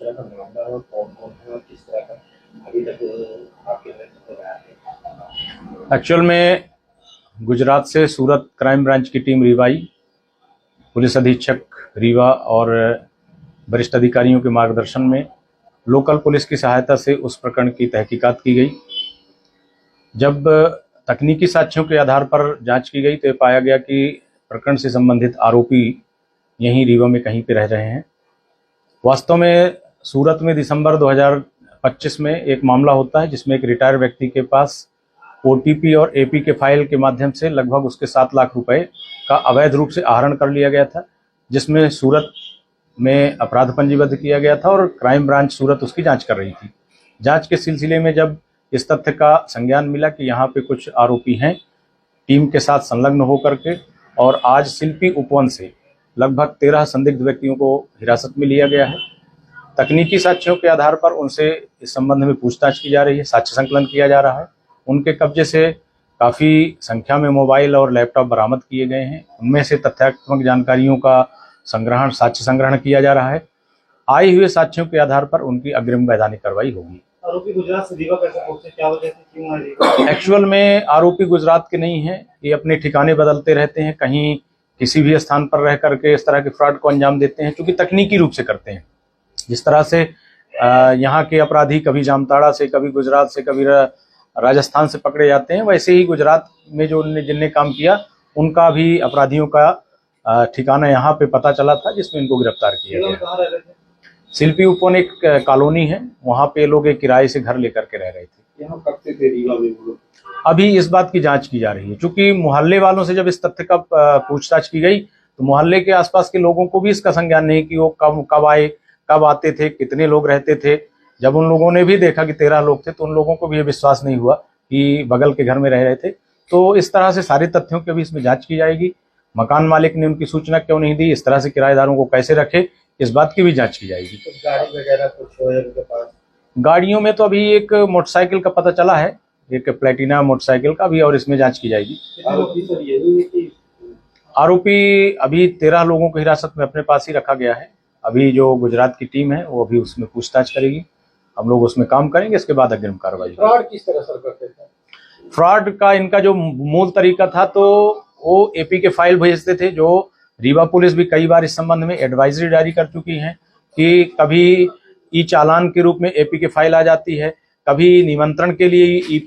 तरह का मामला है और कौन-कौन है और किस तरह का अभी तक आपके नेतृत्व में है? एक्चुअल में गुजरात से सूरत क्राइम ब्रांच की टीम रीवा आई, पुलिस अधीक्षक रीवा और वरिष्ठ अधिकारियों के मार्गदर्शन में लोकल पुलिस की सहायता से उस प्रकरण की तहकीकात की गई। जब तकनीकी साक्ष्यों के आधार पर जांच की गई तो ये पाया गया कि प्रकरण से संबंधित आरोपी यहीं रीवा में कहीं पे रह रहे हैं। वास्तव में सूरत में दिसंबर 2025 में एक मामला होता है जिसमें एक रिटायर्ड व्यक्ति के पास ओटीपी और एपी के फाइल के माध्यम से लगभग उसके 7 लाख रुपए का अवैध रूप से आहरण कर लिया गया था, जिसमें सूरत में अपराध पंजीबद्ध किया गया था और क्राइम ब्रांच सूरत उसकी जांच कर रही थी। जांच के सिलसिले में जब इस तथ्य का संज्ञान मिला कि यहाँ पे कुछ आरोपी हैं टीम के साथ संलग्न होकर के, और आज शिल्पी उपवन से लगभग 13 संदिग्ध व्यक्तियों को हिरासत में लिया गया है। तकनीकी साक्ष्यों के आधार पर उनसे इस संबंध में पूछताछ की जा रही है, साक्ष्य संकलन किया जा रहा है। उनके कब्जे से काफ़ी संख्या में मोबाइल और लैपटॉप बरामद किए गए हैं। उनमें से तथ्यात्मक जानकारियों का संग्रहण, साक्ष्य संग्रहण किया जा रहा है। आए हुए साक्ष्यों के आधार पर उनकी अग्रिम वैधानिक कार्रवाई होगी। आरोपी गुजरात से रीवा कैसे पहुंचे, क्या वजह से, क्यों आए रीवा? एक्चुअल में आरोपी गुजरात के नहीं हैं, ये अपने ठिकाने बदलते रहते हैं, कहीं किसी भी स्थान पर रह करके इस तरह के फ्रॉड को अंजाम देते हैं, क्योंकि तकनीकी रूप से करते हैं। जिस तरह से यहाँ के अपराधी कभी जामताड़ा से, कभी गुजरात से, कभी राजस्थान से पकड़े जाते हैं, वैसे ही गुजरात में जो जिनने काम किया उनका भी अपराधियों का ठिकाना यहाँ पे पता चला था, जिसमें इनको गिरफ्तार किया गया। शिल्पी उपवन एक कॉलोनी है, वहाँ पे लोग एक किराए से घर लेकर के रह रहे थे। यहाँ कब से थे रीवा में वो लोग? अभी इस बात की जांच की जा रही है, क्योंकि मोहल्ले वालों से जब इस तथ्य का पूछताछ की गई तो मोहल्ले के आसपास के लोगों को भी इसका संज्ञान नहीं कि वो कब आए, कब आते थे, कितने लोग रहते थे। जब उन लोगों ने भी देखा कि 13 लोग थे तो उन लोगों को भी ये विश्वास नहीं हुआ कि बगल के घर में रह रहे थे। तो इस तरह से सारे तथ्यों की भी इसमें जांच की जाएगी। मकान मालिक ने उनकी सूचना क्यों नहीं दी, इस तरह से किराएदारों को कैसे रखे, इस बात की भी जांच की जाएगी। तो गाड़ी वगैरह कुछ है उनके पास? गाड़ियों में तो अभी एक मोटरसाइकिल का पता चला है, एक प्लेटिना मोटरसाइकिल का भी, और इसमें जांच की जाएगी। आरोपी अभी 13 लोगों को हिरासत में अपने पास ही रखा गया है। अभी जो गुजरात की टीम है वो अभी उसमें पूछताछ करेगी, हम लोग उसमें काम करेंगे, इसके बाद अग्रिम कार्रवाई। फ्रॉड किस तरह सर करते थे? फ्रॉड का इनका जो मूल तरीका था तो वो एपी के फाइल भेजते थे, जो रीवा पुलिस भी कई बार इस संबंध में एडवाइजरी जारी कर चुकी है कि कभी ई चालान के रूप में एपी के फाइल आ जाती है, कभी निमंत्रण के लिए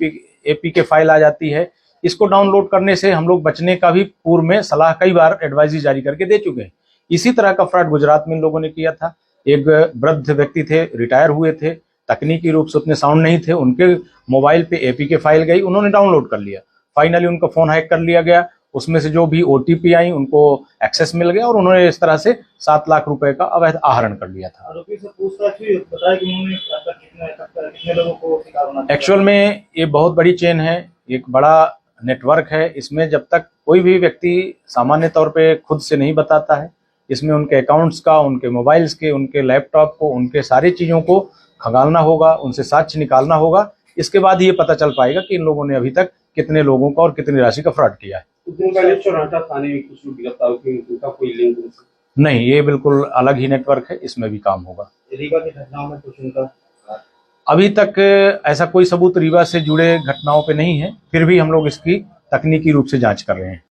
एपी के फाइल आ जाती है। इसको डाउनलोड करने से हम लोग बचने का भी पूर्व में सलाह कई बार एडवाइजरी जारी करके दे चुके हैं। इसी तरह का फ्रॉड गुजरात में इन लोगों ने किया था। एक वृद्ध व्यक्ति थे, रिटायर हुए थे, तकनीकी रूप से उतने साउंड नहीं थे, उनके मोबाइल पे एपी के फाइल गई, उन्होंने डाउनलोड कर लिया। फाइनली उनका फोन हैक कर लिया गया, उसमें से जो भी ओटीपी आई उनको एक्सेस मिल गया और उन्होंने इस तरह से 7 लाख रुपए का अवैध आहरण कर लिया था। आरोपी से पूछताछ हुई, बताया कि उन्होंने कितने लोगों को शिकार बनाया? एक्चुअल में ये बहुत बड़ी चेन है, एक बड़ा नेटवर्क है। इसमें जब तक कोई भी व्यक्ति सामान्य तौर पे खुद से नहीं बताता है, इसमें उनके अकाउंट्स का, उनके मोबाइल्स के, उनके लैपटॉप को, उनके सारी चीज़ों को खंगालना होगा, उनसे साक्ष्य निकालना होगा। इसके बाद ये पता चल पाएगा कि इन लोगों ने अभी तक कितने लोगों का और कितनी राशि का फ्रॉड किया है। कुछ दिन पहले चौराहा थाने में कुछ लोग गिरफ्तार हुए, उनका कोई लिंक नहीं, ये बिल्कुल अलग ही नेटवर्क है, इसमें भी काम होगा। रीवा की घटनाओं में कुछ उनका अभी तक ऐसा कोई सबूत रीवा से जुड़े घटनाओं पे नहीं है, फिर भी हम लोग इसकी तकनीकी रूप से जांच कर रहे हैं।